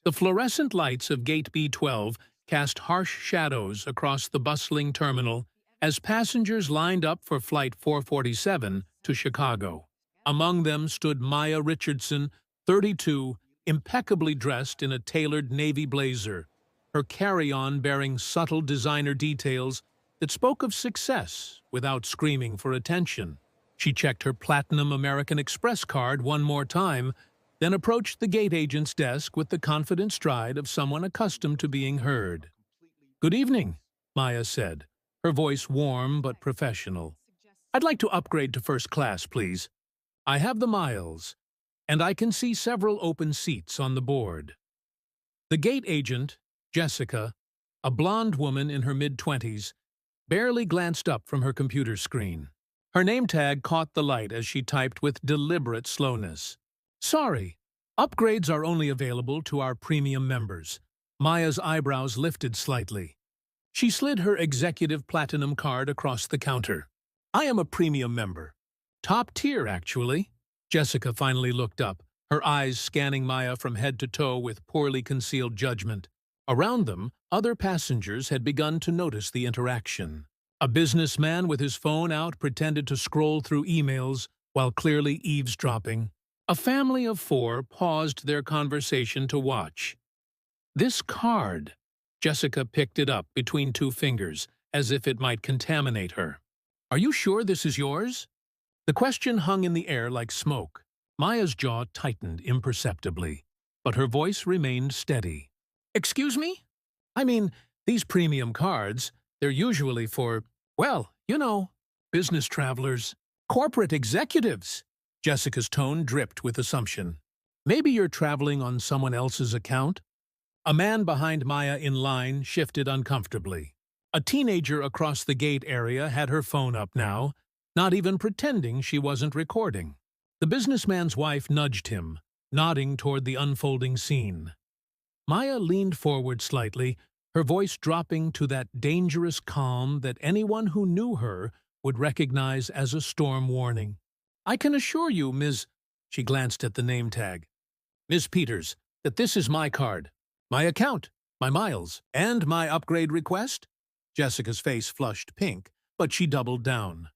The fluorescent lights of Gate B12 cast harsh shadows across the bustling terminal as passengers lined up for Flight 447 to Chicago. Among them stood Maya Richardson, 32, impeccably dressed in a tailored navy blazer, her carry-on bearing subtle designer details that spoke of success without screaming for attention. She checked her Platinum American Express card one more time, then approached the gate agent's desk with the confident stride of someone accustomed to being heard. "Good evening," Maya said, her voice warm but professional. "I'd like to upgrade to first class, please. I have the miles, and I can see several open seats on the board." The gate agent, Jessica, a blonde woman in her mid-20s, barely glanced up from her computer screen. Her name tag caught the light as she typed with deliberate slowness. "Sorry, upgrades are only available to our premium members." Maya's eyebrows lifted slightly. She slid her executive platinum card across the counter. "I am a premium member. Top tier, actually." Jessica finally looked up, her eyes scanning Maya from head to toe with poorly concealed judgment. Around them, other passengers had begun to notice the interaction. A businessman with his phone out pretended to scroll through emails while clearly eavesdropping. A family of 4 paused their conversation to watch. "This card." Jessica picked it up between 2 fingers, as if it might contaminate her. "Are you sure this is yours?" The question hung in the air like smoke. Maya's jaw tightened imperceptibly, but her voice remained steady. "Excuse me? I mean, these premium cards, they're usually for, well, you know, business travelers, corporate executives." Jessica's tone dripped with assumption. "Maybe you're traveling on someone else's account?" A man behind Maya in line shifted uncomfortably. A teenager across the gate area had her phone up now, not even pretending she wasn't recording. The businessman's wife nudged him, nodding toward the unfolding scene. Maya leaned forward slightly, her voice dropping to that dangerous calm that anyone who knew her would recognize as a storm warning. "I can assure you, Ms." She glanced at the name tag. "Ms. Peters, that this is my card, my account, my miles, and my upgrade request." Jessica's face flushed pink, but she doubled down.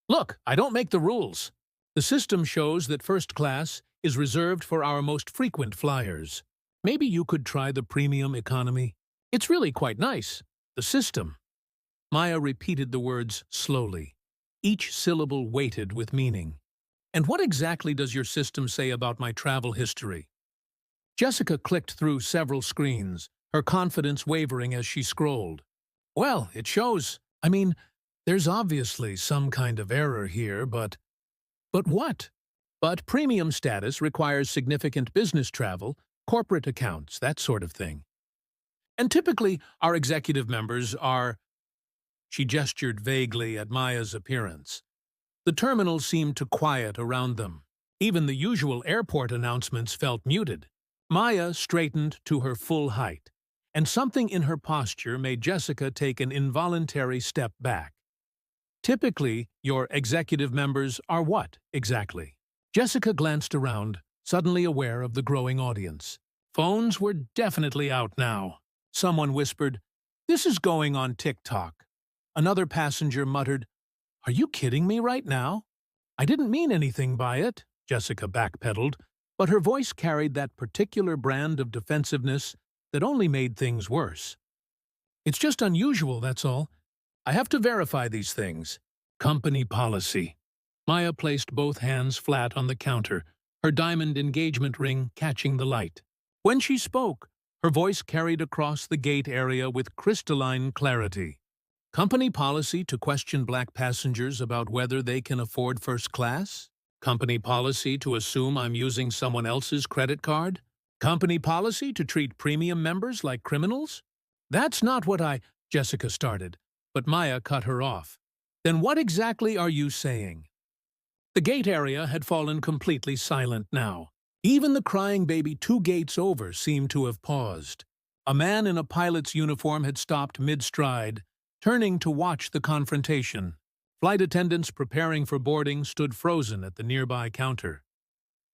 "Look, I don't make the rules. The system shows that first class is reserved for our most frequent flyers. Maybe you could try the premium economy. It's really quite nice. The system." Maya repeated the words slowly, each syllable weighted with meaning. "And what exactly does your system say about my travel history?" Jessica clicked through several screens, her confidence wavering as she scrolled. "Well, it shows. I mean, there's obviously some kind of error here, but..." "But what?" "But premium status requires significant business travel, corporate accounts, that sort of thing. And typically, our executive members are..." She gestured vaguely at Maya's appearance. The terminal seemed to quiet around them. Even the usual airport announcements felt muted. Maya straightened to her full height, and something in her posture made Jessica take an involuntary step back. "Typically, your executive members are what, exactly?" Jessica glanced around, suddenly aware of the growing audience. Phones were definitely out now. Someone whispered, "This is going on TikTok." Another passenger muttered, "Are you kidding me right now?" "I didn't mean anything by it," Jessica backpedaled, but her voice carried that particular brand of defensiveness that only made things worse. "It's just unusual, that's all. I have to verify these things. Company policy." Maya placed both hands flat on the counter, her diamond engagement ring catching the light. When she spoke, her voice carried across the gate area with crystalline clarity. "Company policy to question black passengers about whether they can afford first class? Company policy to assume I'm using someone else's credit card? Company policy to treat premium members like criminals?" "That's not what I..." Jessica started, but Maya cut her off. "Then what exactly are you saying?" The gate area had fallen completely silent now. Even the crying baby 2 gates over seemed to have paused. A man in a pilot's uniform had stopped mid-stride, turning to watch the confrontation. Flight attendants preparing for boarding stood frozen at the nearby counter.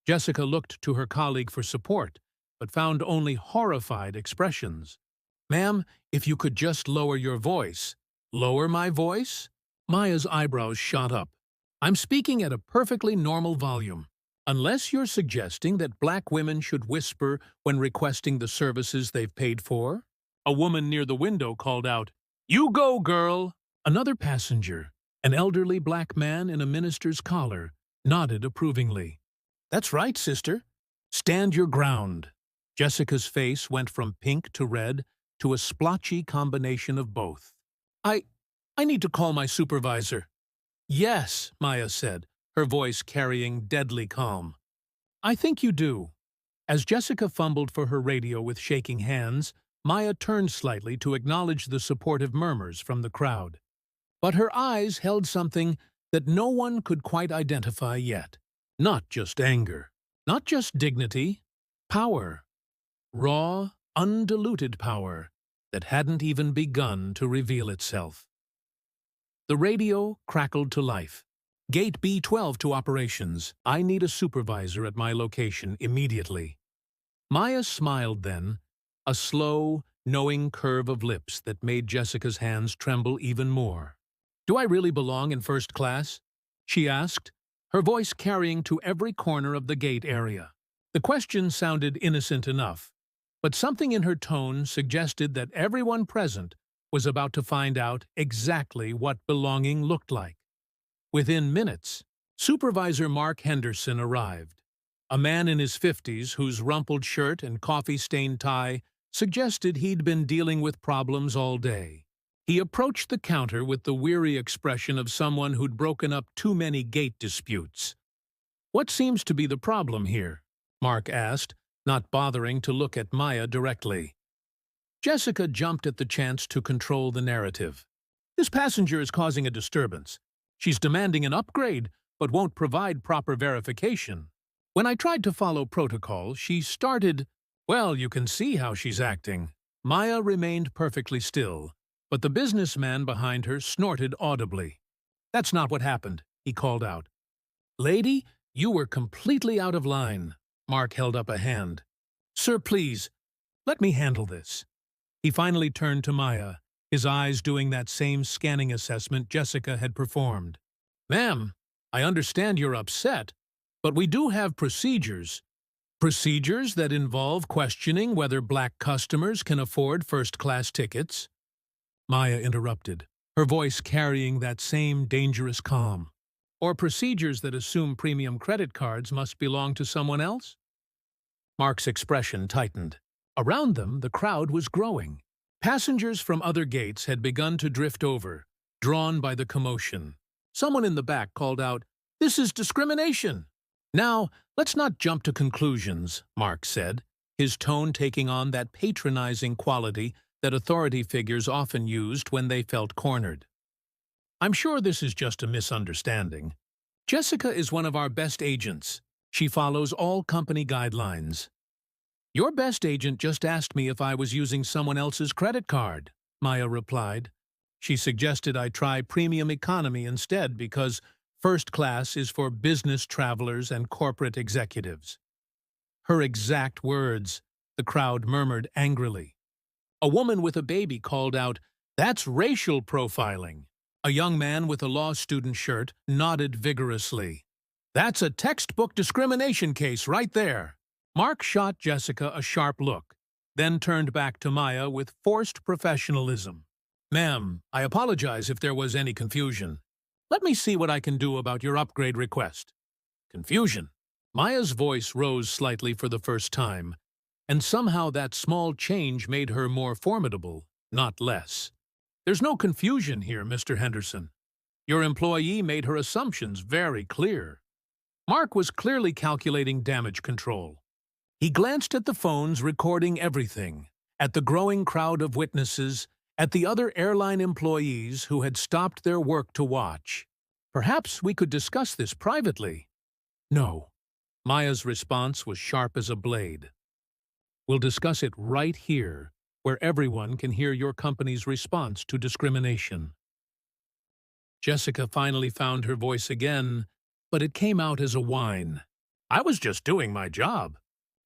Jessica looked to her colleague for support, but found only horrified expressions. "Ma'am, if you could just lower your voice." "Lower my voice?" Maya's eyebrows shot up. "I'm speaking at a perfectly normal volume. Unless you're suggesting that black women should whisper when requesting the services they've paid for?" A woman near the window called out, "You go, girl!" Another passenger, an elderly black man in a minister's collar, nodded approvingly. "That's right, sister. Stand your ground." Jessica's face went from pink to red to a splotchy combination of both. I need to call my supervisor." "Yes," Maya said, her voice carrying deadly calm. "I think you do." As Jessica fumbled for her radio with shaking hands, Maya turned slightly to acknowledge the supportive murmurs from the crowd. But her eyes held something that no one could quite identify yet. Not just anger, not just dignity, power. Raw, undiluted power that hadn't even begun to reveal itself. The radio crackled to life. "Gate B12 to operations. I need a supervisor at my location immediately." Maya smiled then, a slow, knowing curve of lips that made Jessica's hands tremble even more. "Do I really belong in first class?" she asked, her voice carrying to every corner of the gate area. The question sounded innocent enough, but something in her tone suggested that everyone present was about to find out exactly what belonging looked like. Within minutes, Supervisor Mark Henderson arrived. A man in his 50s whose rumpled shirt and coffee-stained tie suggested he'd been dealing with problems all day. He approached the counter with the weary expression of someone who'd broken up too many gate disputes. "What seems to be the problem here?" Mark asked, not bothering to look at Maya directly. Jessica jumped at the chance to control the narrative. "This passenger is causing a disturbance. She's demanding an upgrade, but won't provide proper verification. When I tried to follow protocol, she started— Well, you can see how she's acting." Maya remained perfectly still, but the businessman behind her snorted audibly. "That's not what happened," he called out. "Lady, you were completely out of line." Mark held up a hand. "Sir, please, let me handle this." He finally turned to Maya, his eyes doing that same scanning assessment Jessica had performed. "Ma'am, I understand you're upset, but we do have procedures. Procedures that involve questioning whether black customers can afford first-class tickets." Maya interrupted, her voice carrying that same dangerous calm. "Or procedures that assume premium credit cards must belong to someone else?" Mark's expression tightened. Around them, the crowd was growing. Passengers from other gates had begun to drift over, drawn by the commotion. Someone in the back called out, "This is discrimination!" "Now, let's not jump to conclusions," Mark said, his tone taking on that patronizing quality that authority figures often used when they felt cornered. "I'm sure this is just a misunderstanding. Jessica is one of our best agents. She follows all company guidelines." "Your best agent just asked me if I was using someone else's credit card," Maya replied. "She suggested I try premium economy instead because first class is for business travelers and corporate executives." Her exact words, the crowd murmured angrily. A woman with a baby called out, "That's racial profiling." A young man with a law student shirt nodded vigorously. "That's a textbook discrimination case right there." Mark shot Jessica a sharp look, then turned back to Maya with forced professionalism. "Ma'am, I apologize if there was any confusion. Let me see what I can do about your upgrade request." "Confusion?" Maya's voice rose slightly for the first time, and somehow that small change made her more formidable, not less. "There's no confusion here, Mr. Henderson. Your employee made her assumptions very clear." Mark was clearly calculating damage control. He glanced at the phones recording everything, at the growing crowd of witnesses, at the other airline employees who had stopped their work to watch. "Perhaps we could discuss this privately." "No." Maya's response was sharp as a blade. "We'll discuss it right here, where everyone can hear your company's response to discrimination." Jessica finally found her voice again, but it came out as a whine. "I was just doing my job."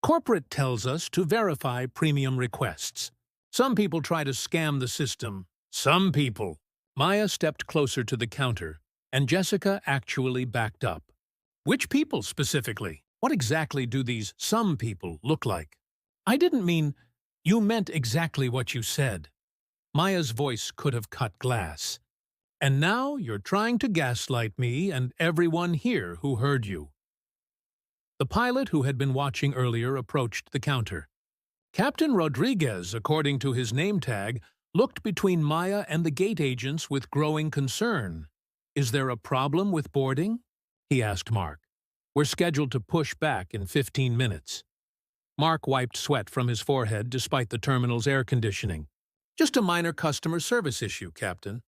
Corporate tells us to verify premium requests. Some people try to scam the system. Some people. Maya stepped closer to the counter, and Jessica actually backed up. Which people specifically? What exactly do these some people look like? I didn't mean... You meant exactly what you said. Maya's voice could have cut glass. And now you're trying to gaslight me and everyone here who heard you. The pilot who had been watching earlier approached the counter. Captain Rodriguez, according to his name tag, looked between Maya and the gate agents with growing concern. Is there a problem with boarding? He asked Mark. We're scheduled to push back in 15 minutes. Mark wiped sweat from his forehead despite the terminal's air conditioning. Just a minor customer service issue, Captain.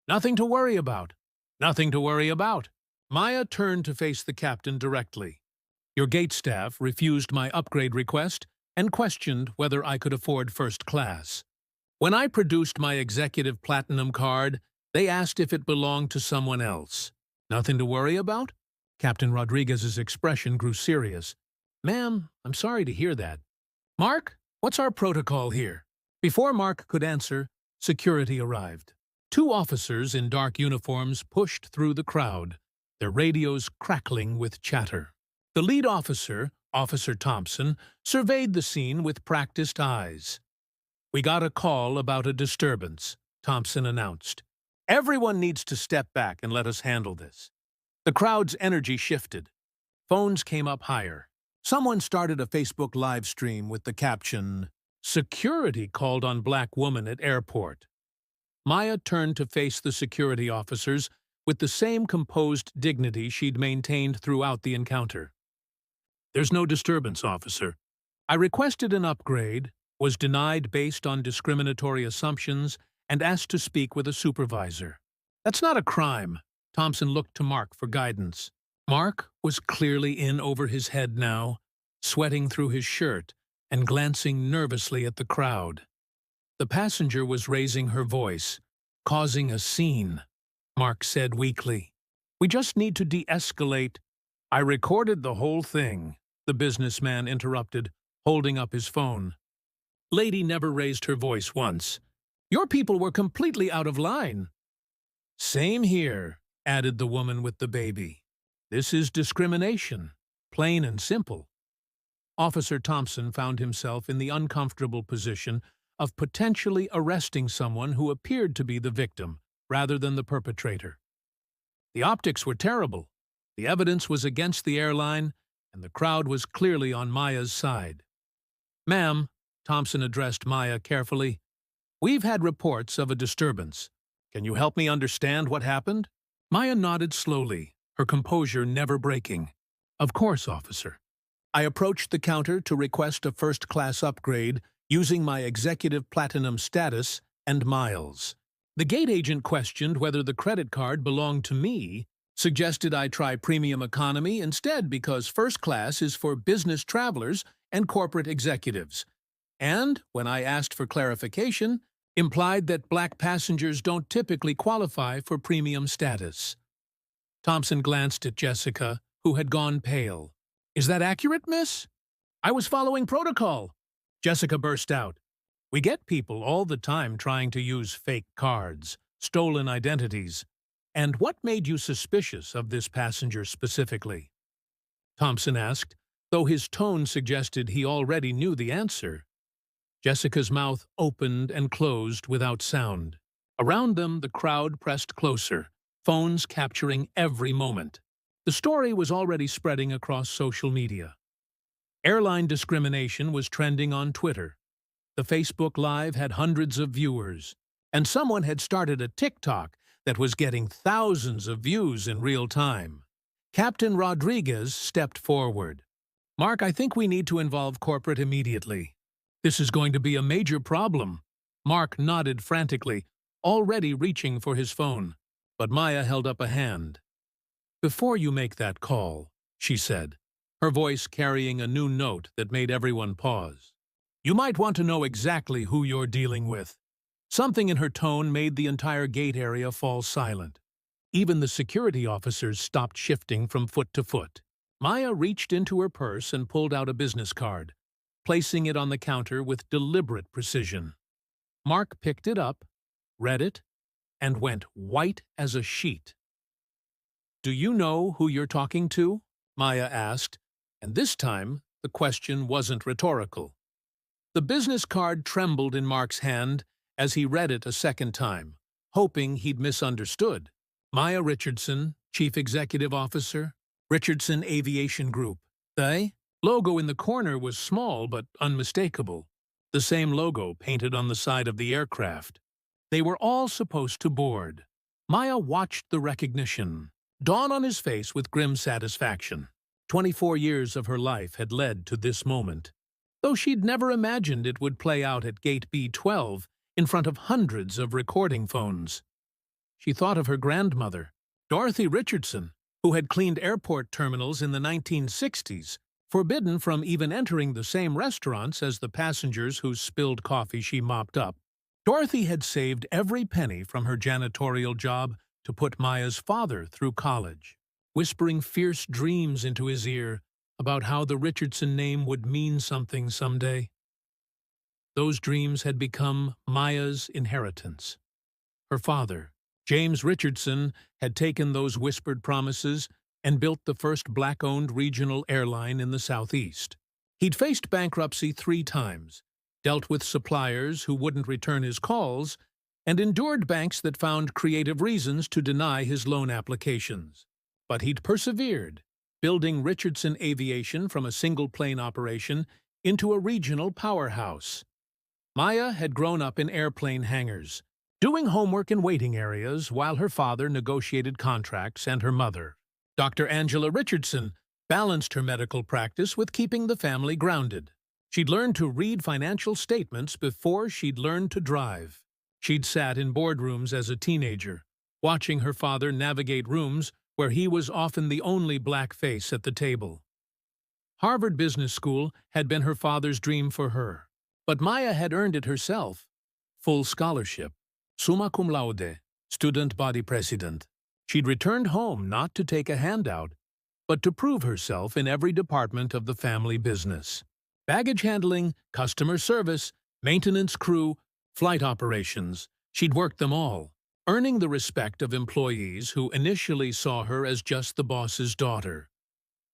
Nothing to worry about. Nothing to worry about. Maya turned to face the captain directly. Your gate staff refused my upgrade request and questioned whether I could afford first class. When I produced my executive platinum card, they asked if it belonged to someone else. Nothing to worry about? Captain Rodriguez's expression grew serious. Ma'am, I'm sorry to hear that. Mark, what's our protocol here? Before Mark could answer, security arrived. 2 officers in dark uniforms pushed through the crowd, their radios crackling with chatter. The lead officer, Officer Thompson, surveyed the scene with practiced eyes. We got a call about a disturbance, Thompson announced. Everyone needs to step back and let us handle this. The crowd's energy shifted. Phones came up higher. Someone started a Facebook live stream with the caption, Security called on black woman at airport. Maya turned to face the security officers with the same composed dignity she'd maintained throughout the encounter. There's no disturbance, officer. I requested an upgrade, was denied based on discriminatory assumptions, and asked to speak with a supervisor. That's not a crime. Thompson looked to Mark for guidance. Mark was clearly in over his head now, sweating through his shirt and glancing nervously at the crowd. The passenger was raising her voice, causing a scene. Mark said weakly, We just need to de-escalate. I recorded the whole thing, the businessman interrupted, holding up his phone. Lady never raised her voice once. Your people were completely out of line. Same here, added the woman with the baby. This is discrimination, plain and simple. Officer Thompson found himself in the uncomfortable position of potentially arresting someone who appeared to be the victim rather than the perpetrator. The optics were terrible. The evidence was against the airline, and the crowd was clearly on Maya's side. Ma'am, Thompson addressed Maya carefully, we've had reports of a disturbance. Can you help me understand what happened? Maya nodded slowly, her composure never breaking. Of course, officer. I approached the counter to request a first-class upgrade using my executive platinum status and miles. The gate agent questioned whether the credit card belonged to me, suggested I try premium economy instead because first class is for business travelers and corporate executives, and, when I asked for clarification, implied that black passengers don't typically qualify for premium status. Thompson glanced at Jessica, who had gone pale. Is that accurate, miss? I was following protocol. Jessica burst out. We get people all the time trying to use fake cards, stolen identities. And what made you suspicious of this passenger specifically? Thompson asked, though his tone suggested he already knew the answer. Jessica's mouth opened and closed without sound. Around them, the crowd pressed closer, phones capturing every moment. The story was already spreading across social media. Airline discrimination was trending on Twitter. The Facebook Live had hundreds of viewers, and someone had started a TikTok that was getting thousands of views in real time. Captain Rodriguez stepped forward. Mark, I think we need to involve corporate immediately. This is going to be a major problem. Mark nodded frantically, already reaching for his phone, but Maya held up a hand. Before you make that call, she said, her voice carrying a new note that made everyone pause. You might want to know exactly who you're dealing with. Something in her tone made the entire gate area fall silent. Even the security officers stopped shifting from foot to foot. Maya reached into her purse and pulled out a business card, placing it on the counter with deliberate precision. Mark picked it up, read it, and went white as a sheet. "Do you know who you're talking to?" Maya asked, and this time the question wasn't rhetorical. The business card trembled in Mark's hand as he read it a second time, hoping he'd misunderstood. Maya Richardson, Chief Executive Officer, Richardson Aviation Group. The logo in the corner was small but unmistakable, the same logo painted on the side of the aircraft. They were all supposed to board. Maya watched the recognition dawn on his face with grim satisfaction. 24 years of her life had led to this moment, though she'd never imagined it would play out at Gate B12 in front of hundreds of recording phones. She thought of her grandmother, Dorothy Richardson, who had cleaned airport terminals in the 1960s, forbidden from even entering the same restaurants as the passengers whose spilled coffee she mopped up. Dorothy had saved every penny from her janitorial job to put Maya's father through college, whispering fierce dreams into his ear about how the Richardson name would mean something someday. Those dreams had become Maya's inheritance. Her father, James Richardson, had taken those whispered promises and built the first black-owned regional airline in the Southeast. He'd faced bankruptcy 3 times, dealt with suppliers who wouldn't return his calls, and endured banks that found creative reasons to deny his loan applications. But he'd persevered, building Richardson Aviation from a single-plane operation into a regional powerhouse. Maya had grown up in airplane hangars, doing homework in waiting areas while her father negotiated contracts and her mother, Dr. Angela Richardson, balanced her medical practice with keeping the family grounded. She'd learned to read financial statements before she'd learned to drive. She'd sat in boardrooms as a teenager, watching her father navigate rooms where he was often the only black face at the table. Harvard Business School had been her father's dream for her, but Maya had earned it herself. Full scholarship, summa cum laude, student body president. She'd returned home not to take a handout, but to prove herself in every department of the family business. Baggage handling, customer service, maintenance crew, flight operations. She'd worked them all, earning the respect of employees who initially saw her as just the boss's daughter.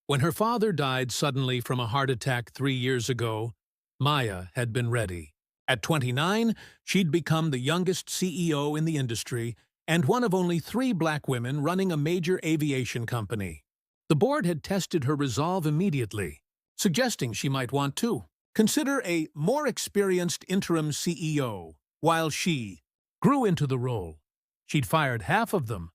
When her father died suddenly from a heart attack 3 years ago, Maya had been ready. At 29, she'd become the youngest CEO in the industry and one of only 3 black women running a major aviation company. The board had tested her resolve immediately, suggesting she might want to consider a more experienced interim CEO while she grew into the role. She'd fired half of them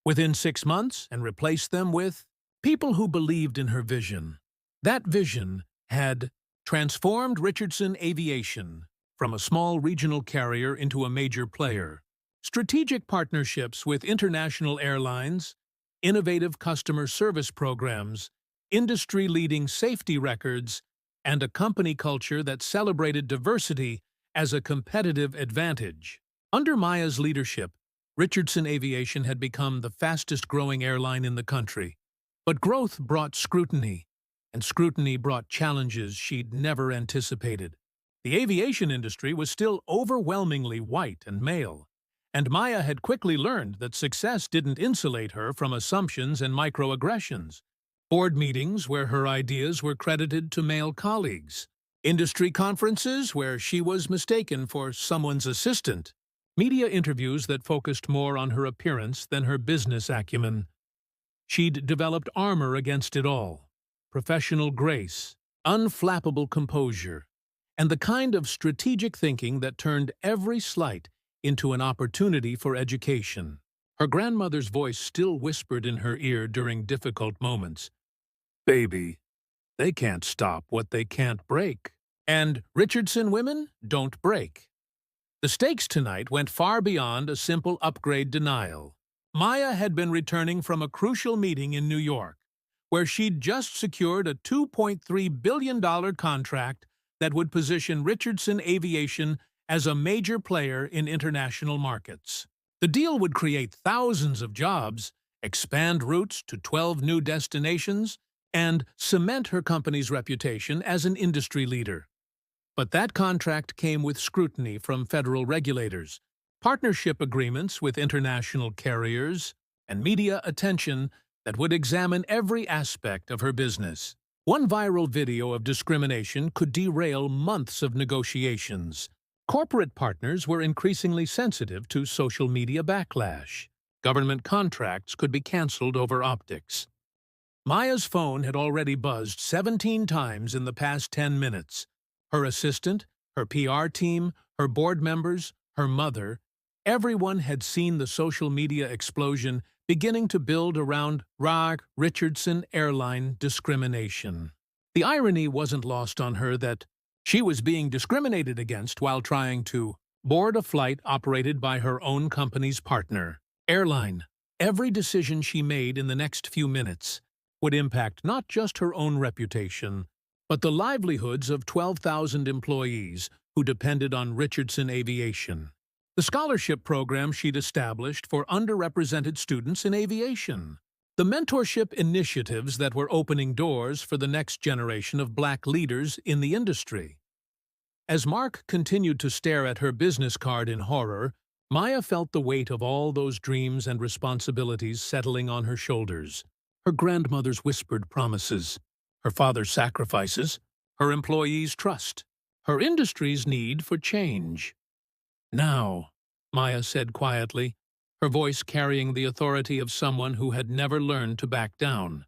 within 6 months and replaced them with people who believed in her vision. That vision had transformed Richardson Aviation from a small regional carrier into a major player. Strategic partnerships with international airlines, innovative customer service programs, industry-leading safety records, and a company culture that celebrated diversity as a competitive advantage. Under Maya's leadership, Richardson Aviation had become the fastest-growing airline in the country. But growth brought scrutiny, and scrutiny brought challenges she'd never anticipated. The aviation industry was still overwhelmingly white and male, and Maya had quickly learned that success didn't insulate her from assumptions and microaggressions. Board meetings where her ideas were credited to male colleagues, industry conferences where she was mistaken for someone's assistant, media interviews that focused more on her appearance than her business acumen. She'd developed armor against it all: professional grace, unflappable composure, and the kind of strategic thinking that turned every slight into an opportunity for education. Her grandmother's voice still whispered in her ear during difficult moments, "Baby, they can't stop what they can't break." And Richardson women don't break. The stakes tonight went far beyond a simple upgrade denial. Maya had been returning from a crucial meeting in New York, where she'd just secured a $2.3 billion contract that would position Richardson Aviation as a major player in international markets. The deal would create thousands of jobs, expand routes to 12 new destinations, and cement her company's reputation as an industry leader. But that contract came with scrutiny from federal regulators, partnership agreements with international carriers, and media attention that would examine every aspect of her business. One viral video of discrimination could derail months of negotiations. Corporate partners were increasingly sensitive to social media backlash. Government contracts could be canceled over optics. Maya's phone had already buzzed 17 times in the past 10 minutes. Her assistant, her PR team, her board members, her mother, everyone had seen the social media explosion beginning to build around Richardson airline discrimination. The irony wasn't lost on her that she was being discriminated against while trying to board a flight operated by her own company's partner airline. Every decision she made in the next few minutes would impact not just her own reputation, but the livelihoods of 12,000 employees who depended on Richardson Aviation, the scholarship program she'd established for underrepresented students in aviation, the mentorship initiatives that were opening doors for the next generation of Black leaders in the industry. As Mark continued to stare at her business card in horror, Maya felt the weight of all those dreams and responsibilities settling on her shoulders. Her grandmother's whispered promises, her father's sacrifices, her employees' trust, her industry's need for change. "Now," Maya said quietly, her voice carrying the authority of someone who had never learned to back down.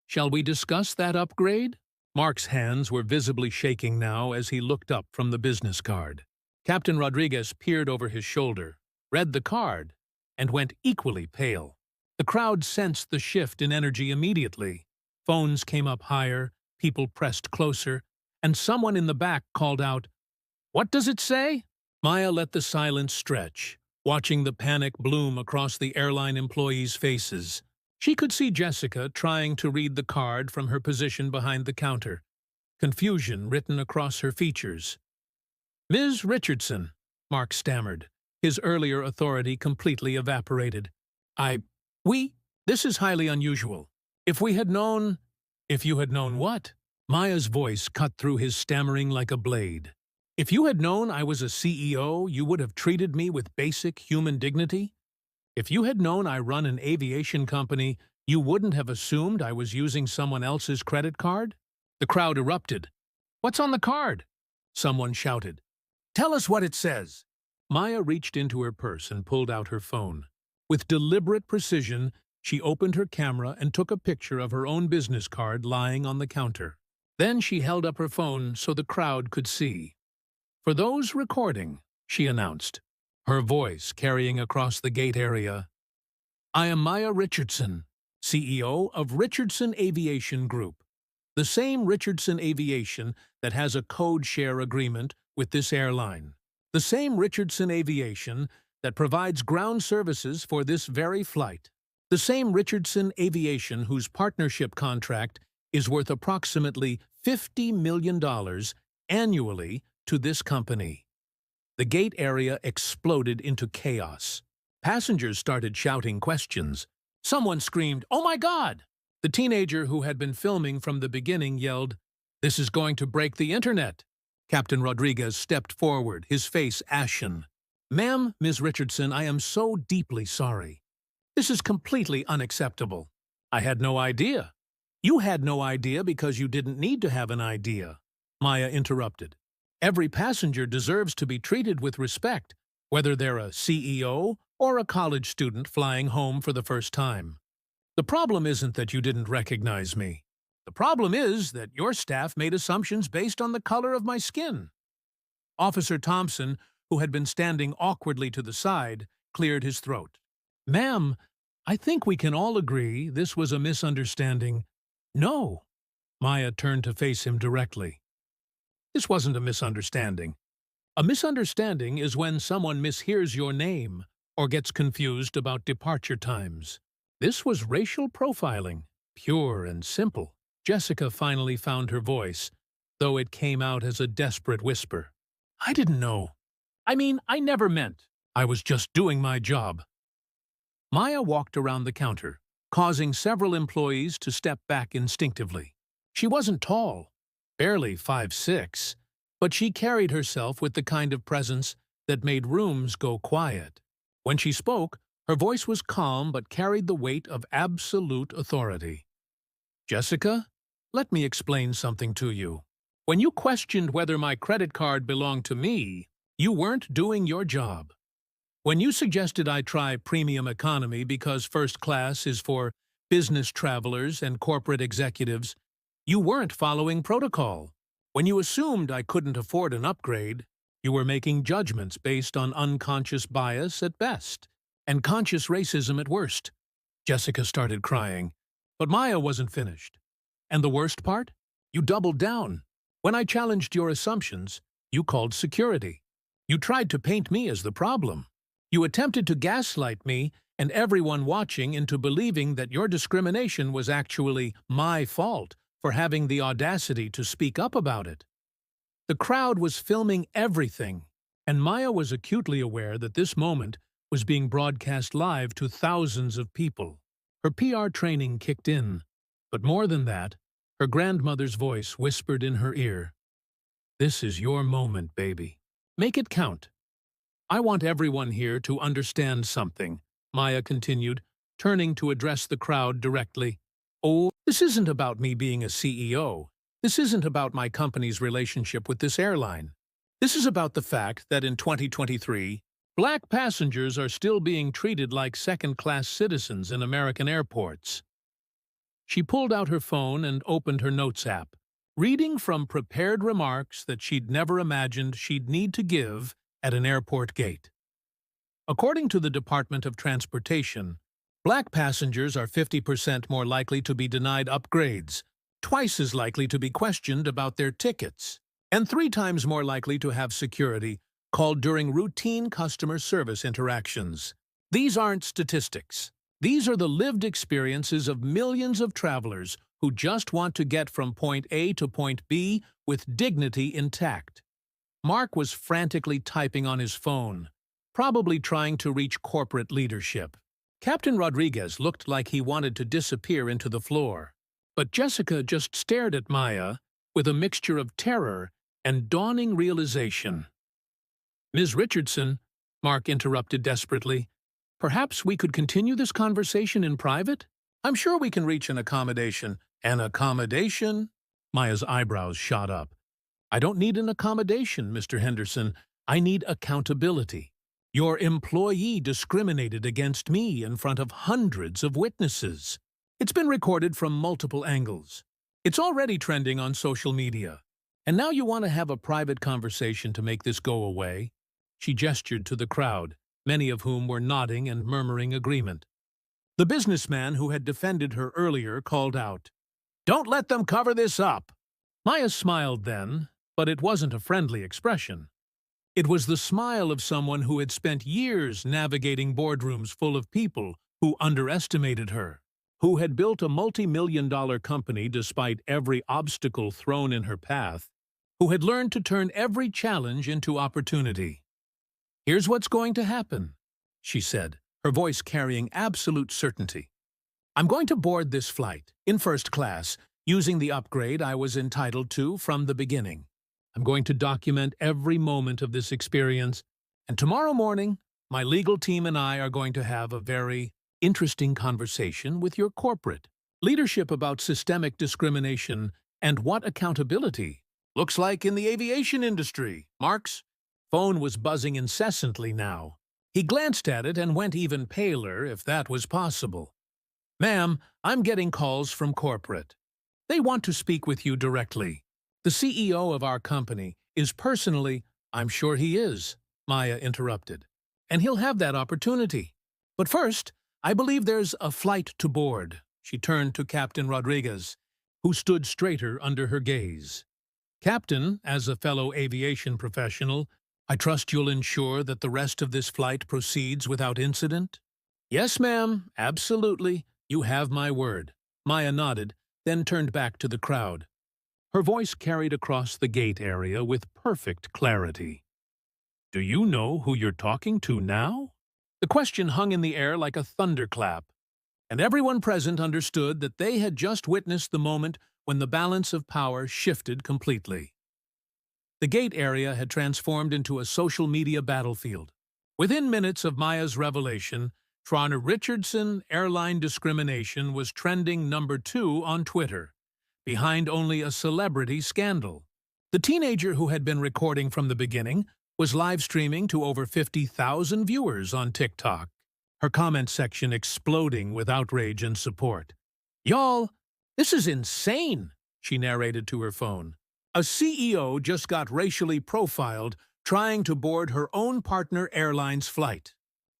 "Shall we discuss that upgrade?" Mark's hands were visibly shaking now as he looked up from the business card. Captain Rodriguez peered over his shoulder, read the card, and went equally pale. The crowd sensed the shift in energy immediately. Phones came up higher, people pressed closer, and someone in the back called out, "What does it say?" Maya let the silence stretch, watching the panic bloom across the airline employees' faces. She could see Jessica trying to read the card from her position behind the counter, confusion written across her features. "Ms. Richardson," Mark stammered, his earlier authority completely evaporated. This is highly unusual. If we had known—" "If you had known what?" Maya's voice cut through his stammering like a blade. "If you had known I was a CEO, you would have treated me with basic human dignity? If you had known I run an aviation company, you wouldn't have assumed I was using someone else's credit card?" The crowd erupted. "What's on the card?" Someone shouted. "Tell us what it says." Maya reached into her purse and pulled out her phone. With deliberate precision, she opened her camera and took a picture of her own business card lying on the counter. Then she held up her phone so the crowd could see. "For those recording," she announced, her voice carrying across the gate area, "I am Maya Richardson, CEO of Richardson Aviation Group, the same Richardson Aviation that has a code-share agreement with this airline, the same Richardson Aviation that provides ground services for this very flight, the same Richardson Aviation whose partnership contract is worth approximately $50 million annually to this company." The gate area exploded into chaos. Passengers started shouting questions. Someone screamed, "Oh my God!" The teenager who had been filming from the beginning yelled, "This is going to break the internet." Captain Rodriguez stepped forward, his face ashen. "Ma'am, Ms. Richardson, I am so deeply sorry. This is completely unacceptable. I had no idea." "You had no idea because you didn't need to have an idea," Maya interrupted. "Every passenger deserves to be treated with respect, whether they're a CEO or a college student flying home for the first time. The problem isn't that you didn't recognize me. The problem is that your staff made assumptions based on the color of my skin." Officer Thompson, who had been standing awkwardly to the side, cleared his throat. "Ma'am, I think we can all agree this was a misunderstanding." "No." Maya turned to face him directly. "This wasn't a misunderstanding. A misunderstanding is when someone mishears your name or gets confused about departure times. This was racial profiling, pure and simple." Jessica finally found her voice, though it came out as a desperate whisper. "I didn't know. I never meant. I was just doing my job." Maya walked around the counter, causing several employees to step back instinctively. She wasn't tall, barely 5'6", but she carried herself with the kind of presence that made rooms go quiet. When she spoke, her voice was calm but carried the weight of absolute authority. "Jessica, let me explain something to you. When you questioned whether my credit card belonged to me, you weren't doing your job. When you suggested I try premium economy because first class is for business travelers and corporate executives, you weren't following protocol. When you assumed I couldn't afford an upgrade, you were making judgments based on unconscious bias at best and conscious racism at worst." Jessica started crying, but Maya wasn't finished. "And the worst part? You doubled down. When I challenged your assumptions, you called security. You tried to paint me as the problem. You attempted to gaslight me and everyone watching into believing that your discrimination was actually my fault for having the audacity to speak up about it." The crowd was filming everything, and Maya was acutely aware that this moment was being broadcast live to thousands of people. Her PR training kicked in, but more than that, her grandmother's voice whispered in her ear, "This is your moment, baby. Make it count." "I want everyone here to understand something," Maya continued, turning to address the crowd directly. "Oh, this isn't about me being a CEO. This isn't about my company's relationship with this airline. This is about the fact that in 2023, Black passengers are still being treated like second-class citizens in American airports." She pulled out her phone and opened her Notes app, reading from prepared remarks that she'd never imagined she'd need to give at an airport gate. According to the Department of Transportation, Black passengers are 50% more likely to be denied upgrades, twice as likely to be questioned about their tickets, and 3 times more likely to have security called during routine customer service interactions. These aren't statistics. These are the lived experiences of millions of travelers who just want to get from point A to point B with dignity intact. Mark was frantically typing on his phone, probably trying to reach corporate leadership. Captain Rodriguez looked like he wanted to disappear into the floor, but Jessica just stared at Maya with a mixture of terror and dawning realization. "Ms. Richardson," Mark interrupted desperately, "perhaps we could continue this conversation in private? I'm sure we can reach an accommodation." "An accommodation?" Maya's eyebrows shot up. "I don't need an accommodation, Mr. Henderson. I need accountability. Your employee discriminated against me in front of hundreds of witnesses. It's been recorded from multiple angles. It's already trending on social media. And now you want to have a private conversation to make this go away?" She gestured to the crowd, many of whom were nodding and murmuring agreement. The businessman who had defended her earlier called out, "Don't let them cover this up." Maya smiled then, but it wasn't a friendly expression. It was the smile of someone who had spent years navigating boardrooms full of people who underestimated her, who had built a multi-million-dollar company despite every obstacle thrown in her path, who had learned to turn every challenge into opportunity. "Here's what's going to happen," she said, her voice carrying absolute certainty. "I'm going to board this flight, in first class, using the upgrade I was entitled to from the beginning. I'm going to document every moment of this experience, and tomorrow morning, my legal team and I are going to have a very interesting conversation with your corporate leadership about systemic discrimination and what accountability looks like in the aviation industry." Mark's phone was buzzing incessantly now. He glanced at it and went even paler, if that was possible. "Ma'am, I'm getting calls from corporate. They want to speak with you directly. The CEO of our company is personally—" "I'm sure he is," Maya interrupted, "and he'll have that opportunity. But first, I believe there's a flight to board." She turned to Captain Rodriguez, who stood straighter under her gaze. "Captain, as a fellow aviation professional, I trust you'll ensure that the rest of this flight proceeds without incident?" "Yes, ma'am, absolutely. You have my word." Maya nodded, then turned back to the crowd. Her voice carried across the gate area with perfect clarity. "Do you know who you're talking to now?" The question hung in the air like a thunderclap, and everyone present understood that they had just witnessed the moment when the balance of power shifted completely. The gate area had transformed into a social media battlefield. Within minutes of Maya's revelation, Trana Richardson airline discrimination was trending #2 on Twitter, behind only a celebrity scandal. The teenager who had been recording from the beginning was live streaming to over 50,000 viewers on TikTok, her comment section exploding with outrage and support. "Y'all, this is insane," she narrated to her phone. "A CEO just got racially profiled trying to board her own partner airline's flight."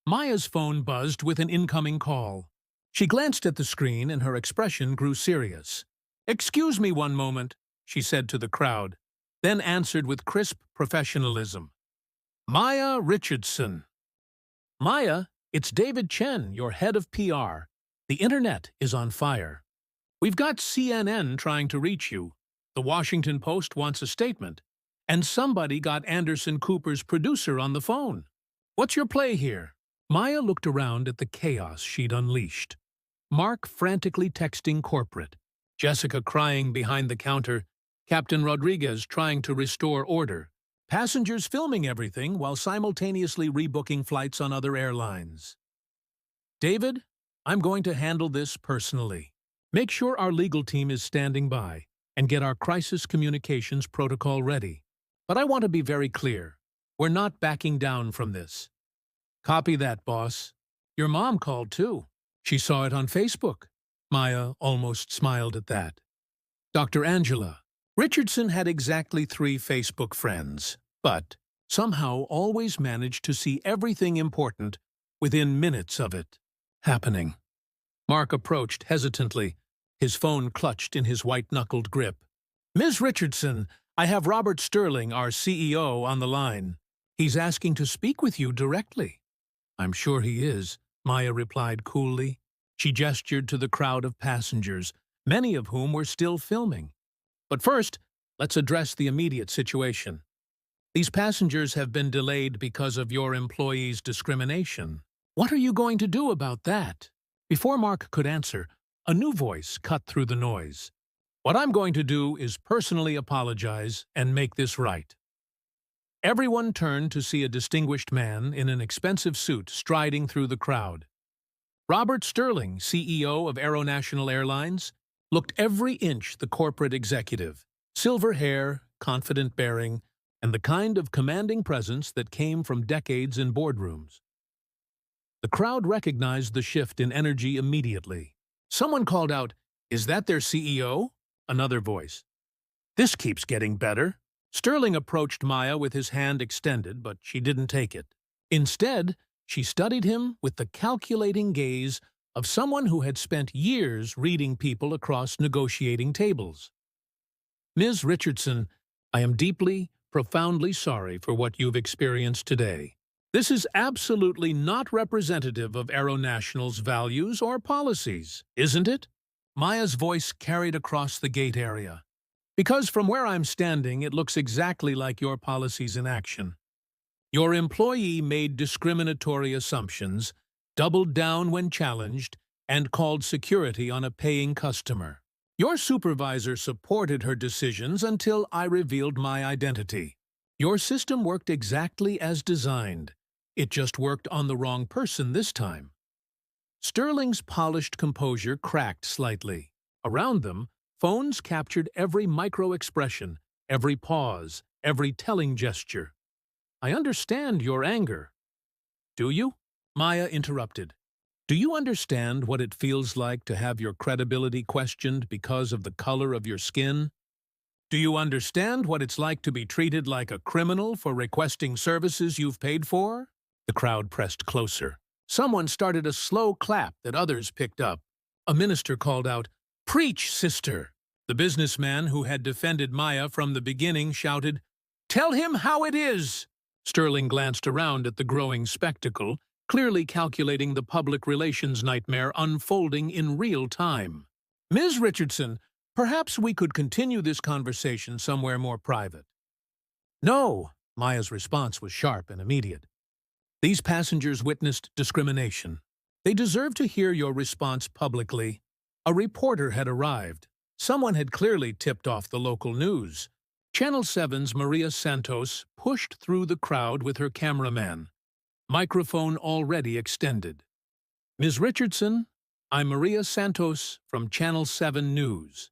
Maya's phone buzzed with an incoming call. She glanced at the screen and her expression grew serious. "Excuse me one moment," she said to the crowd, then answered with crisp professionalism. "Maya Richardson." "Maya, it's David Chen, your head of PR. The internet is on fire. We've got CNN trying to reach you. The Washington Post wants a statement. And somebody got Anderson Cooper's producer on the phone. What's your play here?" Maya looked around at the chaos she'd unleashed. Mark frantically texting corporate, Jessica crying behind the counter, Captain Rodriguez trying to restore order, passengers filming everything while simultaneously rebooking flights on other airlines. "David, I'm going to handle this personally. Make sure our legal team is standing by and get our crisis communications protocol ready. But I want to be very clear. We're not backing down from this." "Copy that, boss. Your mom called too. She saw it on Facebook." Maya almost smiled at that. Dr. Angela. Richardson had exactly 3 Facebook friends, but somehow always managed to see everything important within minutes of it happening. Mark approached hesitantly, his phone clutched in his white-knuckled grip. "Ms. Richardson, I have Robert Sterling, our CEO, on the line. He's asking to speak with you directly." "I'm sure he is," Maya replied coolly. She gestured to the crowd of passengers, many of whom were still filming. "But first, let's address the immediate situation. These passengers have been delayed because of your employees' discrimination. What are you going to do about that?" Before Mark could answer, a new voice cut through the noise. "What I'm going to do is personally apologize and make this right." Everyone turned to see a distinguished man in an expensive suit striding through the crowd. Robert Sterling, CEO of Aero National Airlines, looked every inch the corporate executive. Silver hair, confident bearing, and the kind of commanding presence that came from decades in boardrooms. The crowd recognized the shift in energy immediately. Someone called out, "Is that their CEO?" Another voice. "This keeps getting better." Sterling approached Maya with his hand extended, but she didn't take it. Instead, she studied him with the calculating gaze of someone who had spent years reading people across negotiating tables. "Ms. Richardson, I am deeply, profoundly sorry for what you've experienced today. This is absolutely not representative of Aero National's values or policies, isn't it?" Maya's voice carried across the gate area. "Because from where I'm standing, it looks exactly like your policies in action. Your employee made discriminatory assumptions, doubled down when challenged, and called security on a paying customer. Your supervisor supported her decisions until I revealed my identity. Your system worked exactly as designed. It just worked on the wrong person this time." Sterling's polished composure cracked slightly. Around them, phones captured every micro-expression, every pause, every telling gesture. "I understand your anger." "Do you?" Maya interrupted. "Do you understand what it feels like to have your credibility questioned because of the color of your skin? Do you understand what it's like to be treated like a criminal for requesting services you've paid for?" The crowd pressed closer. Someone started a slow clap that others picked up. A minister called out, "Preach, sister!" The businessman who had defended Maya from the beginning shouted, "Tell him how it is!" Sterling glanced around at the growing spectacle, clearly calculating the public relations nightmare unfolding in real time. "Ms. Richardson, perhaps we could continue this conversation somewhere more private." "No!" Maya's response was sharp and immediate. "These passengers witnessed discrimination. They deserve to hear your response publicly. A reporter had arrived. Someone had clearly tipped off the local news. Channel 7's Maria Santos pushed through the crowd with her cameraman, microphone already extended. Ms. Richardson, I'm Maria Santos from Channel 7 News.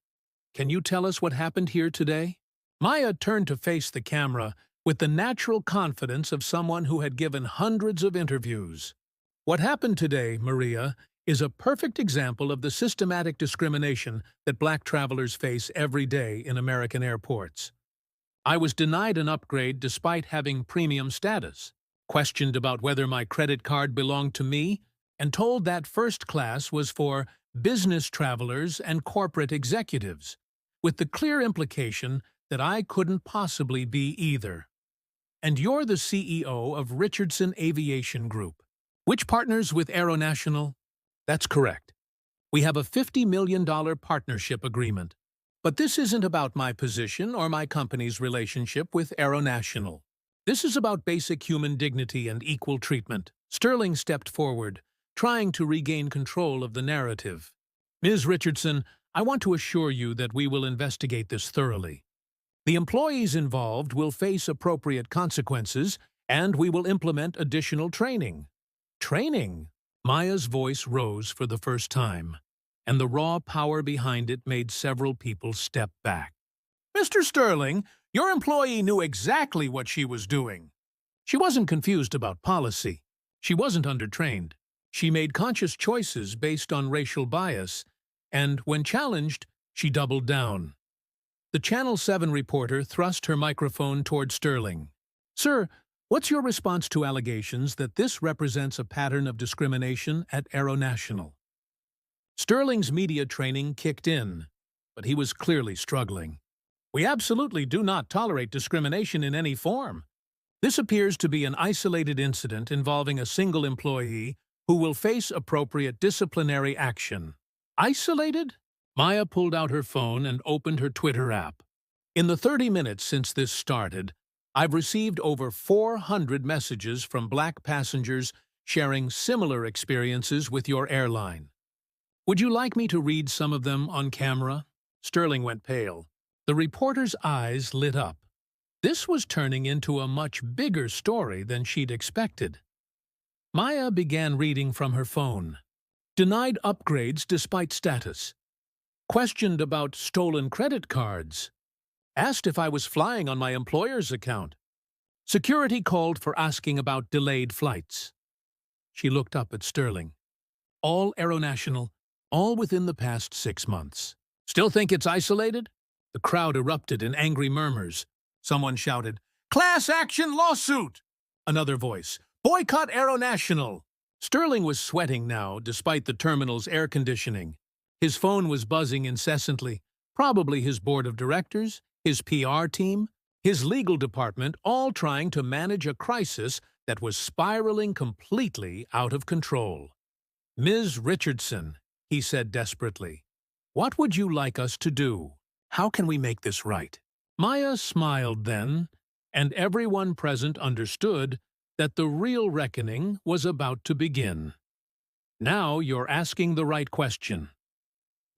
Can you tell us what happened here today? Maya turned to face the camera with the natural confidence of someone who had given hundreds of interviews. What happened today, Maria, is a perfect example of the systematic discrimination that black travelers face every day in American airports. I was denied an upgrade despite having premium status, questioned about whether my credit card belonged to me, and told that first class was for business travelers and corporate executives, with the clear implication that I couldn't possibly be either. And you're the CEO of Richardson Aviation Group, which partners with AeroNational? That's correct. We have a $50 million partnership agreement. But this isn't about my position or my company's relationship with AeroNational. This is about basic human dignity and equal treatment. Sterling stepped forward, trying to regain control of the narrative. Ms. Richardson, I want to assure you that we will investigate this thoroughly. The employees involved will face appropriate consequences, and we will implement additional training. Training? Maya's voice rose for the first time, and the raw power behind it made several people step back. Mr. Sterling, your employee knew exactly what she was doing. She wasn't confused about policy. She wasn't undertrained. She made conscious choices based on racial bias, and when challenged, she doubled down. The Channel 7 reporter thrust her microphone toward Sterling. Sir, what's your response to allegations that this represents a pattern of discrimination at AeroNational? Sterling's media training kicked in, but he was clearly struggling. We absolutely do not tolerate discrimination in any form. This appears to be an isolated incident involving a single employee who will face appropriate disciplinary action. Isolated? Maya pulled out her phone and opened her Twitter app. In the 30 minutes since this started, I've received over 400 messages from black passengers sharing similar experiences with your airline. Would you like me to read some of them on camera? Sterling went pale. The reporter's eyes lit up. This was turning into a much bigger story than she'd expected. Maya began reading from her phone. Denied upgrades despite status. Questioned about stolen credit cards. Asked if I was flying on my employer's account. Security called for asking about delayed flights. She looked up at Sterling. All AeroNational, all within the past 6 months. Still think it's isolated? The crowd erupted in angry murmurs. Someone shouted, Class action lawsuit! Another voice, Boycott AeroNational! Sterling was sweating now, despite the terminal's air conditioning. His phone was buzzing incessantly, probably his board of directors, his PR team, his legal department, all trying to manage a crisis that was spiraling completely out of control. Ms. Richardson, he said desperately, what would you like us to do? How can we make this right? Maya smiled then, and everyone present understood that the real reckoning was about to begin. Now you're asking the right question.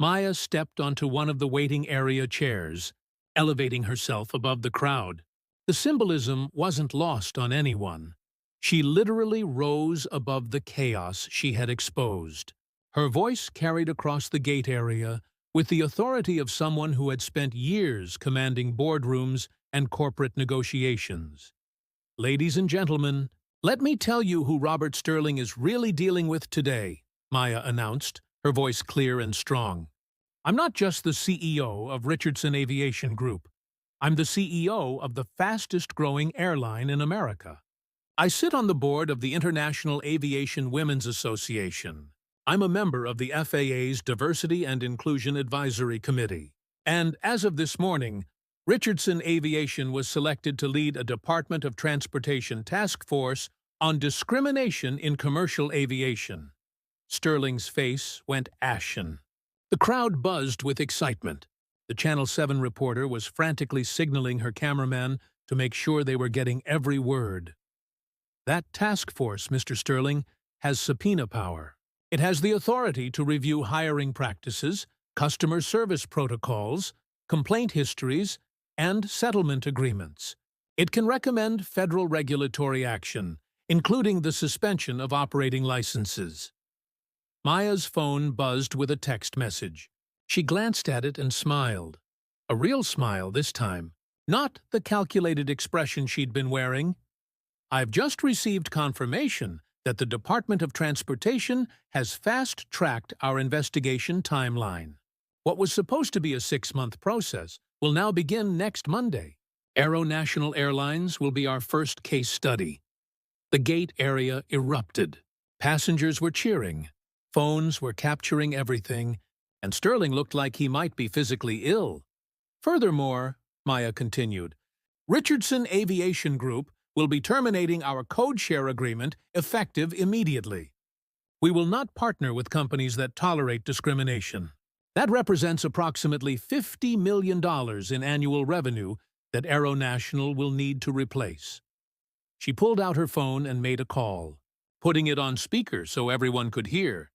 Maya stepped onto one of the waiting area chairs, elevating herself above the crowd. The symbolism wasn't lost on anyone. She literally rose above the chaos she had exposed. Her voice carried across the gate area with the authority of someone who had spent years commanding boardrooms and corporate negotiations. Ladies and gentlemen, let me tell you who Robert Sterling is really dealing with today, Maya announced, her voice clear and strong. I'm not just the CEO of Richardson Aviation Group. I'm the CEO of the fastest-growing airline in America. I sit on the board of the International Aviation Women's Association. I'm a member of the FAA's Diversity and Inclusion Advisory Committee. And as of this morning, Richardson Aviation was selected to lead a Department of Transportation task force on discrimination in commercial aviation. Sterling's face went ashen. The crowd buzzed with excitement. The Channel 7 reporter was frantically signaling her cameraman to make sure they were getting every word. That task force, Mr. Sterling, has subpoena power. It has the authority to review hiring practices, customer service protocols, complaint histories, and settlement agreements. It can recommend federal regulatory action, including the suspension of operating licenses. Maya's phone buzzed with a text message. She glanced at it and smiled. A real smile this time, not the calculated expression she'd been wearing. "I've just received confirmation that the Department of Transportation has fast-tracked our investigation timeline. What was supposed to be a 6-month process will now begin next Monday. Aero National Airlines will be our first case study." The gate area erupted. Passengers were cheering. Phones were capturing everything, and Sterling looked like he might be physically ill. "Furthermore," Maya continued, "Richardson Aviation Group will be terminating our code-share agreement effective immediately. We will not partner with companies that tolerate discrimination. That represents approximately $50 million in annual revenue that Aero National will need to replace." She pulled out her phone and made a call, putting it on speaker so everyone could hear.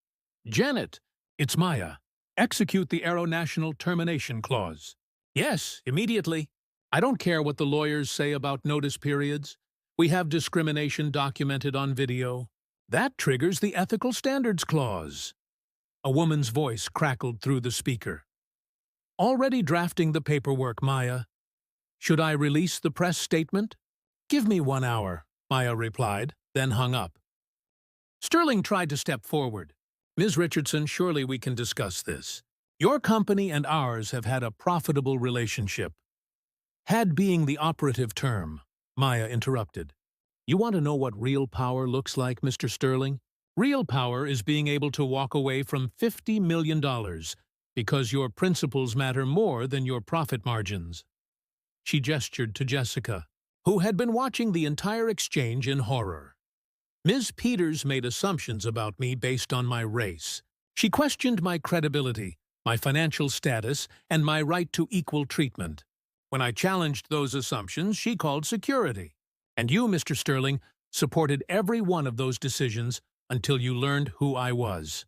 "Janet, it's Maya. Execute the Aero National termination clause." "Yes, immediately. I don't care what the lawyers say about notice periods. We have discrimination documented on video. That triggers the Ethical Standards Clause." A woman's voice crackled through the speaker. "Already drafting the paperwork, Maya. Should I release the press statement?" "Give me 1 hour," Maya replied, then hung up. Sterling tried to step forward. "Ms. Richardson, surely we can discuss this. Your company and ours have had a profitable relationship." "Had" being the operative term, Maya interrupted. "You want to know what real power looks like, Mr. Sterling? Real power is being able to walk away from $50 million because your principles matter more than your profit margins." She gestured to Jessica, who had been watching the entire exchange in horror. "Ms. Peters made assumptions about me based on my race. She questioned my credibility, my financial status, and my right to equal treatment. When I challenged those assumptions, she called security. And you, Mr. Sterling, supported every one of those decisions until you learned who I was."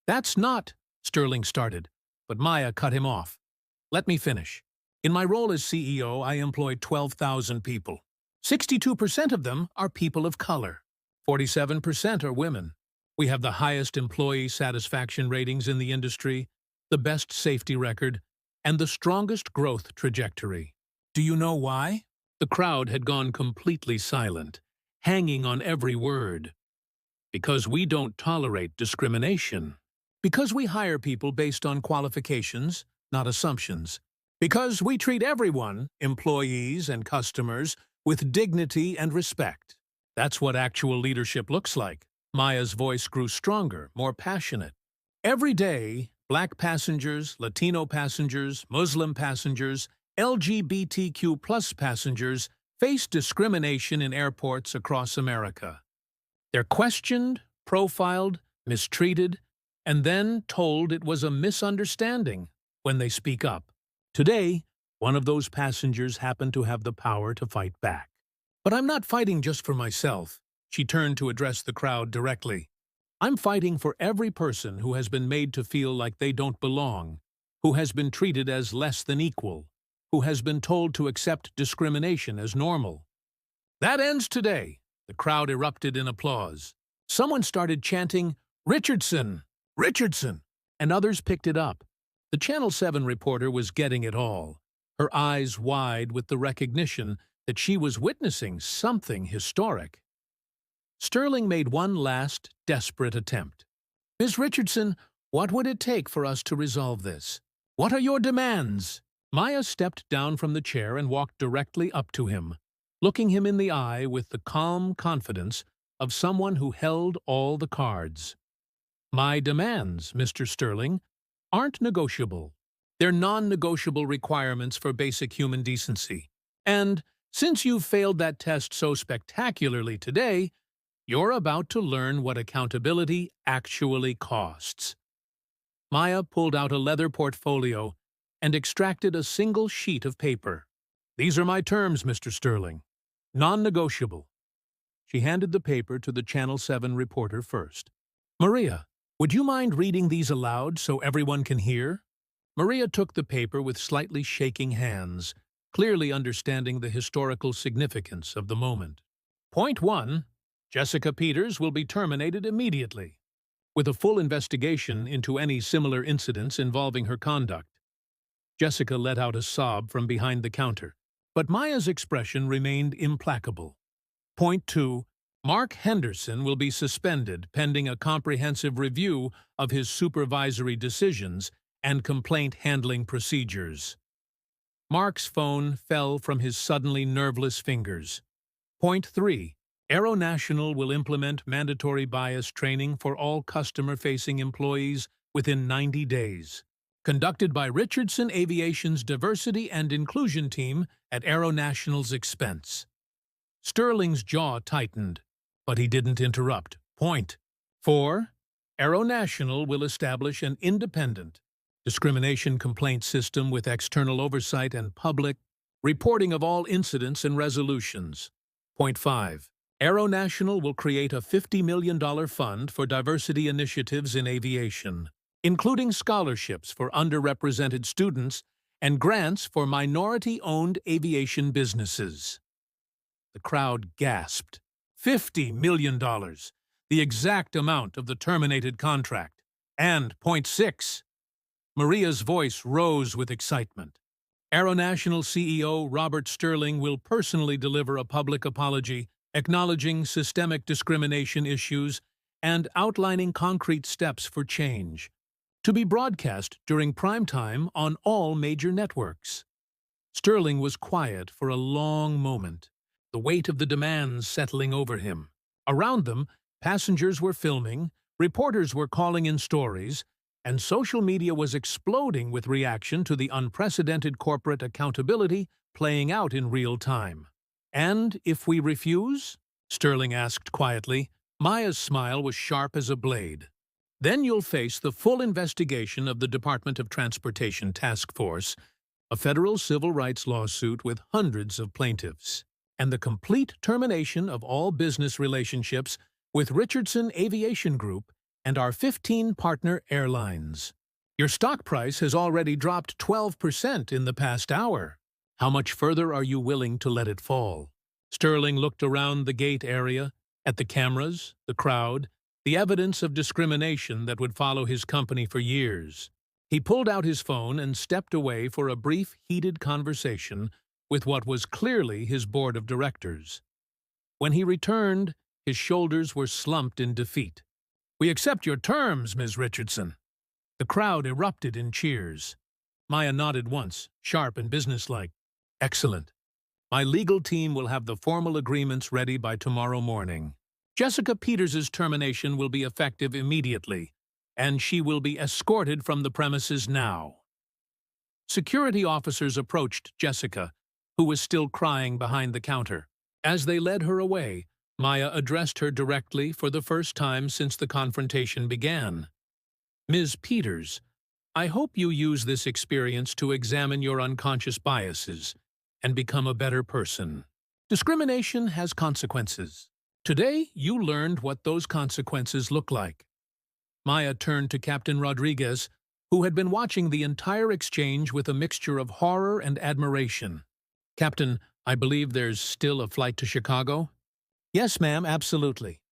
"That's not," Sterling started, but Maya cut him off. "Let me finish. In my role as CEO, I employ 12,000 people. 62% of them are people of color. 47% are women. We have the highest employee satisfaction ratings in the industry, the best safety record, and the strongest growth trajectory. Do you know why?" The crowd had gone completely silent, hanging on every word. "Because we don't tolerate discrimination. Because we hire people based on qualifications, not assumptions. Because we treat everyone, employees and customers, with dignity and respect. That's what actual leadership looks like." Maya's voice grew stronger, more passionate. "Every day, Black passengers, Latino passengers, Muslim passengers, LGBTQ+ passengers face discrimination in airports across America. They're questioned, profiled, mistreated, and then told it was a misunderstanding when they speak up. Today, one of those passengers happened to have the power to fight back. But I'm not fighting just for myself." She turned to address the crowd directly. "I'm fighting for every person who has been made to feel like they don't belong, who has been treated as less than equal, who has been told to accept discrimination as normal." "That ends today." The crowd erupted in applause. Someone started chanting, "Richardson! Richardson!" and others picked it up. The Channel 7 reporter was getting it all, her eyes wide with the recognition that she was witnessing something historic. Sterling made one last, desperate attempt. "Ms. Richardson, what would it take for us to resolve this? What are your demands?" Maya stepped down from the chair and walked directly up to him, looking him in the eye with the calm confidence of someone who held all the cards. "My demands, Mr. Sterling, aren't negotiable. They're non-negotiable requirements for basic human decency. And since you've failed that test so spectacularly today, you're about to learn what accountability actually costs." Maya pulled out a leather portfolio and extracted a single sheet of paper. "These are my terms, Mr. Sterling. Non-negotiable." She handed the paper to the Channel 7 reporter first. "Maria, would you mind reading these aloud so everyone can hear?" Maria took the paper with slightly shaking hands, clearly understanding the historical significance of the moment. Point 1. Jessica Peters will be terminated immediately, with a full investigation into any similar incidents involving her conduct. Jessica let out a sob from behind the counter, but Maya's expression remained implacable. Point 2. Mark Henderson will be suspended pending a comprehensive review of his supervisory decisions and complaint handling procedures. Mark's phone fell from his suddenly nerveless fingers. Point 3. Aero National will implement mandatory bias training for all customer-facing employees within 90 days. Conducted by Richardson Aviation's Diversity and Inclusion Team at Aero National's expense. Sterling's jaw tightened, but he didn't interrupt. Point 4. Aero National will establish an independent discrimination complaint system with external oversight and public reporting of all incidents and resolutions. Point 5. Aero National will create a $50 million fund for diversity initiatives in aviation, including scholarships for underrepresented students and grants for minority-owned aviation businesses. The crowd gasped. $50 million, the exact amount of the terminated contract. And point 6. Maria's voice rose with excitement. Aero National CEO Robert Sterling will personally deliver a public apology acknowledging systemic discrimination issues and outlining concrete steps for change, to be broadcast during prime time on all major networks. Sterling was quiet for a long moment, the weight of the demands settling over him. Around them, passengers were filming, reporters were calling in stories, and social media was exploding with reaction to the unprecedented corporate accountability playing out in real time. "And if we refuse?" Sterling asked quietly. Maya's smile was sharp as a blade. "Then you'll face the full investigation of the Department of Transportation Task Force, a federal civil rights lawsuit with hundreds of plaintiffs, and the complete termination of all business relationships with Richardson Aviation Group and our 15 partner airlines. Your stock price has already dropped 12% in the past hour. How much further are you willing to let it fall?" Sterling looked around the gate area, at the cameras, the crowd, the evidence of discrimination that would follow his company for years. He pulled out his phone and stepped away for a brief, heated conversation with what was clearly his board of directors. When he returned, his shoulders were slumped in defeat. "We accept your terms, Ms. Richardson." The crowd erupted in cheers. Maya nodded once, sharp and businesslike. "Excellent. My legal team will have the formal agreements ready by tomorrow morning. Jessica Peters' termination will be effective immediately, and she will be escorted from the premises now." Security officers approached Jessica, who was still crying behind the counter. As they led her away, Maya addressed her directly for the first time since the confrontation began. "Ms. Peters, I hope you use this experience to examine your unconscious biases and become a better person. Discrimination has consequences. Today, you learned what those consequences look like." Maya turned to Captain Rodriguez, who had been watching the entire exchange with a mixture of horror and admiration. "Captain, I believe there's still a flight to Chicago?" "Yes, ma'am, absolutely."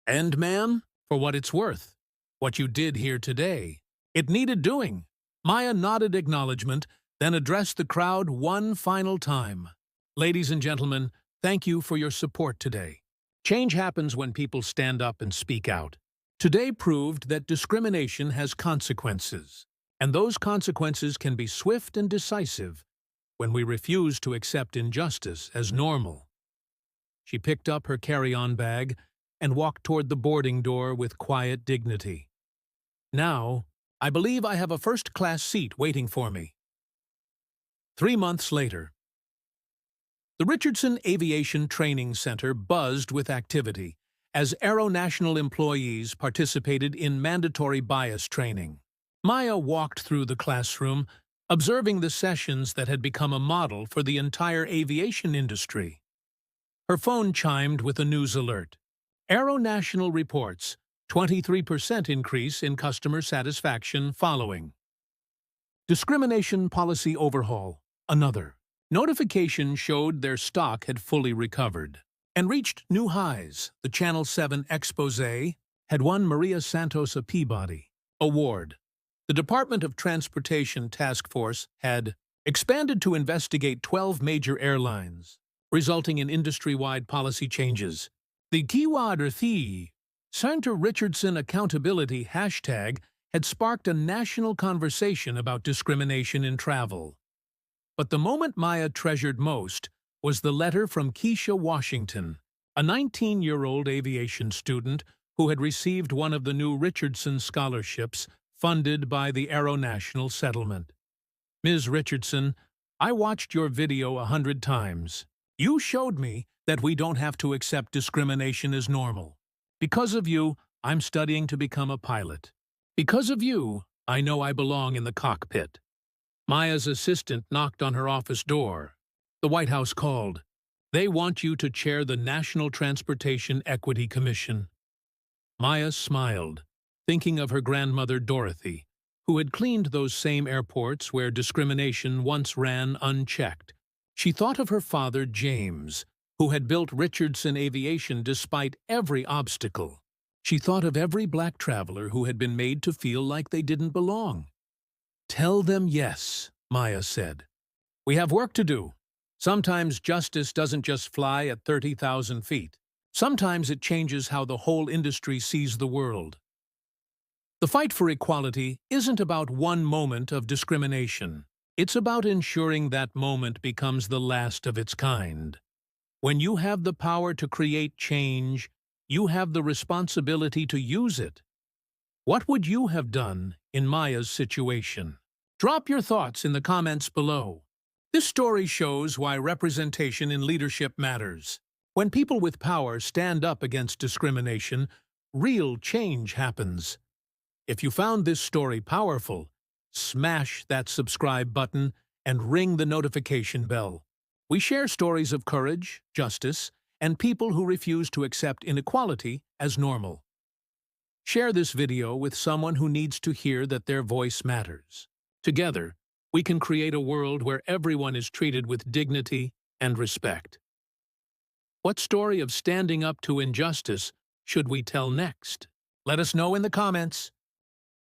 "And, ma'am, for what it's worth, what you did here today, it needed doing." Maya nodded acknowledgement, then addressed the crowd one final time. "Ladies and gentlemen, thank you for your support today. Change happens when people stand up and speak out. Today proved that discrimination has consequences, and those consequences can be swift and decisive when we refuse to accept injustice as normal." She picked up her carry-on bag and walked toward the boarding door with quiet dignity. "Now, I believe I have a first-class seat waiting for me." 3 months later, the Richardson Aviation Training Center buzzed with activity as Aero National employees participated in mandatory bias training. Maya walked through the classroom, observing the sessions that had become a model for the entire aviation industry. Her phone chimed with a news alert. Aero National reports 23% increase in customer satisfaction following. Discrimination policy overhaul, another. Notification showed their stock had fully recovered and reached new highs. The Channel 7 expose had won Maria Santos a Peabody Award. The Department of Transportation Task Force had expanded to investigate 12 major airlines, resulting in industry-wide policy changes. The Kiwadarthi Senator Richardson Accountability hashtag had sparked a national conversation about discrimination in travel. But the moment Maya treasured most was the letter from Keisha Washington, a 19-year-old aviation student who had received one of the new Richardson scholarships funded by the Aero National Settlement. Ms. Richardson, I watched your video 100 times. You showed me that we don't have to accept discrimination as normal. Because of you, I'm studying to become a pilot. Because of you, I know I belong in the cockpit. Maya's assistant knocked on her office door. The White House called. They want you to chair the National Transportation Equity Commission. Maya smiled, thinking of her grandmother Dorothy, who had cleaned those same airports where discrimination once ran unchecked. She thought of her father James, who had built Richardson Aviation despite every obstacle. She thought of every black traveler who had been made to feel like they didn't belong. Tell them yes, Maya said. We have work to do. Sometimes justice doesn't just fly at 30,000 feet. Sometimes it changes how the whole industry sees the world. The fight for equality isn't about one moment of discrimination. It's about ensuring that moment becomes the last of its kind. When you have the power to create change, you have the responsibility to use it. What would you have done in Maya's situation? Drop your thoughts in the comments below. This story shows why representation in leadership matters. When people with power stand up against discrimination, real change happens. If you found this story powerful, smash that subscribe button and ring the notification bell. We share stories of courage, justice, and people who refuse to accept inequality as normal. Share this video with someone who needs to hear that their voice matters. Together, we can create a world where everyone is treated with dignity and respect. What story of standing up to injustice should we tell next? Let us know in the comments.